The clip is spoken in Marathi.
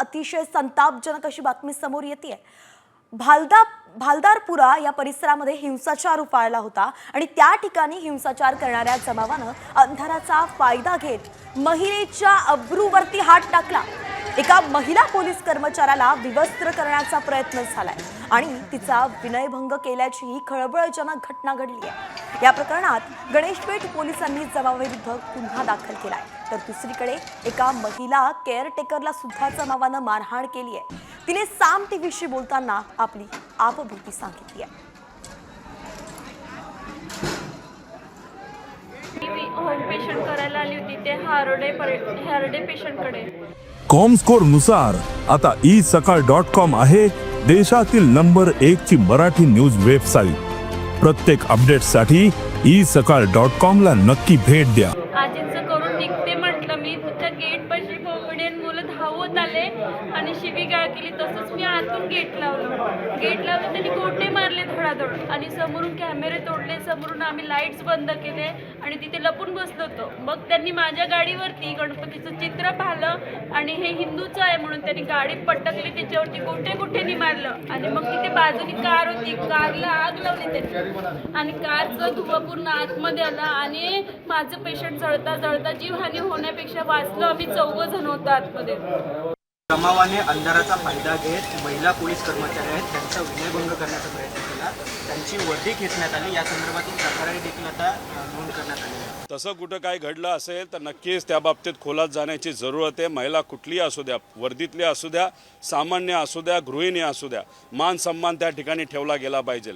अतिशय संतापजनक अशी बातमी समोर येते। भालदारपुरा या परिसरामध्ये हिंसाचार उफाळला होता आणि त्या ठिकाणी हिंसाचार करणाऱ्या जमावानं अंधाराचा फायदा घेत महिलेच्या अब्रूवरती हात टाकला। एका महिला पोलीस कर्मचाऱ्याला विवस्त्र करण्याचा प्रयत्न झालाय आणि तिचा विनयभंग केल्याची ही खळबळजनक घटना घडली आहे। या प्रकरणात गणेशपेठ पोलिसांनी जमावाविरुद्ध गुन्हा दाखल केलाय, तर दुसरीकडे एका महिला केअरटेकरला सुद्धा जमावानं मारहाण केली आहे। तिने साम टीव्हीशी बोलताना आपली आपबीती सांगितली आहे। होम पेशंट करायला आली होती ते हार्डे पेशंटकडे। कॉमस्कोर नुसार आता isakal.com आहे देशातील नंबर 1 ची मराठी न्यूज वेबसाईट। प्रत्येक अपडेटसाठी isakal.com ला नक्की भेट द्या। आजींचं करून निघते म्हटलं मी, त्या गेट पाशी कोंबडीन मुलं धावत आले आणि शिवीगाळ केली। तसंच मी आतून गेट लावलं त्यांनी गोटे मारले धडाधड आणि समोरून कॅमेरे तोडले। समोरून आम्ही लाईट्स बंद केले आणि तिथे लपून बसलो होतो। मग त्यांनी माझ्या गाडीवरती गणपतीचं चित्र पाहिलं आणि हे हिंदूचं आहे म्हणून त्यांनी गाडी पटकली, त्याच्यावरती गोटे मारलं आणि मग तिथे बाजूनी कार होती, कारला आग लावली त्यांनी आणि कारचं धुवा पूर्ण आतमध्ये आला आणि माझं पेशंट जळता जीवहानी होण्यापेक्षा वाचलो आम्ही 4 जण होतो आतमध्ये। जमावाने अंधाराचा फायदा घेत महिला पोलीस कर्मचारी आहेत त्यांचा विनयभंग करण्याचा प्रयत्न केला, त्यांची वर्दी घेतण्यात आली। या संदर्भातील तक्रारी देखील आता नोंद करण्यात आली आहे। तसं कुठं काय घडलं असेल तर नक्कीच त्या बाबतीत खोलात जाण्याची जरूरत आहे। महिला कुठलीही असू द्या, वर्दीतली असू द्या, सामान्य असू द्या, गृहिणी असू द्या, मान सन्मान त्या ठिकाणी ठेवला गेला पाहिजे।